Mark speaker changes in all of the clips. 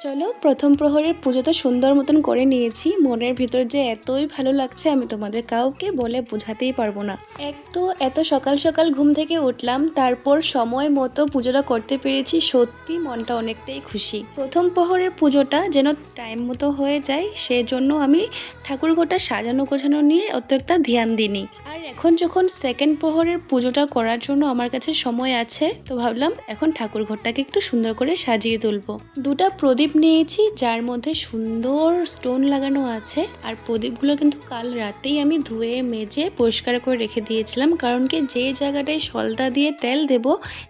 Speaker 1: চলো প্রথম প্রহরের পুজো তো সুন্দর মতন করে নিয়েছি। মনের ভিতর যে এতই ভালো লাগছে আমি তোমাদের কাউকে বলে বোঝাতেই পারবো না। এক তো এত সকাল সকাল ঘুম থেকে উঠলাম, তারপর সময় মতো পুজোটা করতে পেরেছি, সত্যি মনটা অনেকটাই খুশি। প্রথম প্রহরের পুজোটা যেন টাইম মতো হয়ে যায় সেজন্য আমি ঠাকুরঘরটা সাজানো গোছানো নিয়ে অত একটা ধ্যান দিইনি। আর এখন যখন সেকেন্ড প্রহরের পুজোটা করার জন্য আমার কাছে সময় আছে, তো ভাবলাম এখন ঠাকুরঘরটাকে একটু সুন্দর করে সাজিয়ে তুলবো। দুটা প্রদীপ নিয়েছি যার মধ্যে সুন্দর স্টোন লাগানো আছে, আর প্রদীপগুলো কিন্তু কাল রাতেই আমি ধুয়ে মেজে পরিষ্কার করে রেখে দিয়েছিলাম, কারণ কি যে জায়গাটায় সলতা দিয়ে তেল দেব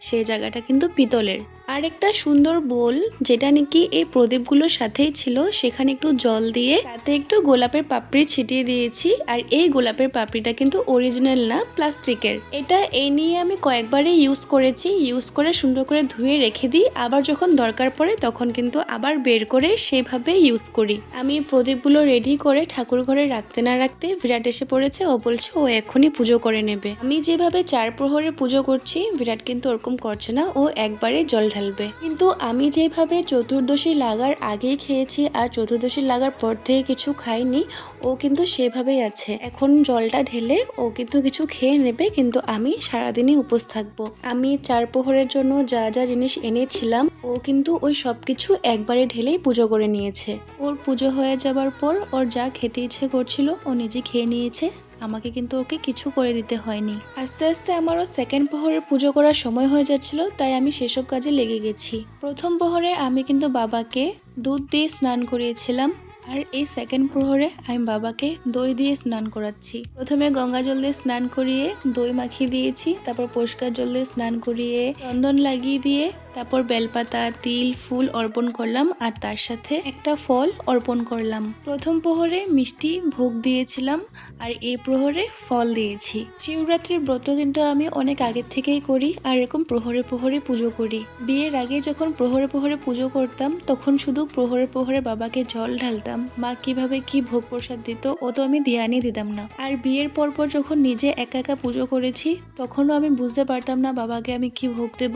Speaker 1: সেই জায়গাটা কিন্তু পিতলের। আর একটা সুন্দর বোল যেটা নাকি এই প্রদীপগুলোর সাথেই ছিল, সেখানে একটু জল দিয়ে তাতে একটু গোলাপের পাপড়ি ছিটিয়ে দিয়েছি। আর এই গোলাপের পাপড়িটা কিন্তু অরিজিনাল না, প্লাস্টিকের। এটা এই নিয়ে আমি কয়েকবারই ইউজ করেছি, ইউজ করে সুন্দর করে ধুয়ে রেখে দিই, আবার যখন দরকার পড়ে তখন কিন্তু আবার বের করে সেভাবে ইউজ করি। আমি প্রদীপগুলো রেডি করে ঠাকুর ঘরে রাখতে না রাখতে বিরাট এসে পড়েছে। ও বলছে ও এখনই পুজো করে নেবে। আমি যেভাবে 4 প্রহরে পুজো করছি বিরাট কিন্তু ওরকম করছে না, ও একবারে জল ঢালবে। কিন্তু আমি যেভাবে চতুর্দশী লাগার আগেই খেয়েছি আর চতুর্দশী লাগার পর থেকে কিছু খাইনি, ও কিন্তু সেভাবেই আছে। এখন জলটা ঢেলে ও কিন্তু কিছু খেয়ে নেবে, কিন্তু আমি সারাদিনই উপোস থাকবো। আমি 4 প্রহরের জন্য যা যা জিনিস এনেছিলাম ও কিন্তু ওই সব কিছু একবারে ঢেলেই পুজো করে নিয়েছে। ওর পুজো হয়ে যাবার পর ওর যা খেতে ইচ্ছে করছিল ও নিজে খেয়ে নিয়েছে, আমাকে কিন্তু ওকে কিছু করে দিতে হয়নি। আস্তে আস্তে আমারও সেকেন্ড প্রহরের পুজো করার সময় হয়ে যাচ্ছিল, তাই আমি সেসব কাজে লেগে গেছি। প্রথম প্রহরে আমি কিন্তু বাবাকে দুধ দিয়ে স্নান করিয়েছিলাম, আর এই সেকেন্ড প্রহরে আমি বাবাকে দই দিয়ে স্নান করাচ্ছি। প্রথমে গঙ্গা জল দিয়ে স্নান করিয়ে দই মাখিয়ে দিয়েছি, তারপর পরিষ্কার জল দিয়ে স্নান করিয়ে চন্দন লাগিয়ে দিয়ে তারপর বেলপাতা তিল ফুল অর্পণ করলাম, আর তার সাথে একটা ফল অর্পণ করলাম। প্রথম প্রহরে মিষ্টি ভোগ দিয়েছিলাম, আর এই প্রহরে ফল দিয়েছি। শিবরাত্রির ব্রত কিন্তু আমি অনেক আগের থেকেই করি, আর এরকম প্রহরে প্রহরে পুজো করি। বিয়ের আগে যখন প্রহরে প্রহরে পুজো করতাম তখন শুধু প্রহরে প্রহরে বাবাকে জল ঢালতাম, মা কিভাবে কি ভোগ প্রসাদ দিত ও তো আমি ধ্যানই দিতাম না। আর বিয়ের পরপর যখন নিজে একা একা পুজো করেছি তখনও আমি বুঝতে পারতাম না বাবাকে আমি কি ভোগ দেব,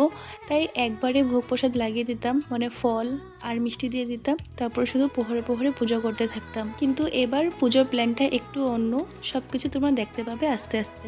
Speaker 1: তাই একবারে ভোগ প্রসাদ লাগিয়ে দিতাম, মানে ফল আর মিষ্টি দিয়ে দিতাম, তারপর শুধু প্রহরে প্রহরে পুজো করতে থাকতাম। কিন্তু এবার পুজোর প্ল্যানটা একটু অন্য, সবকিছু তোমরা দেখতে পাবে আস্তে আস্তে।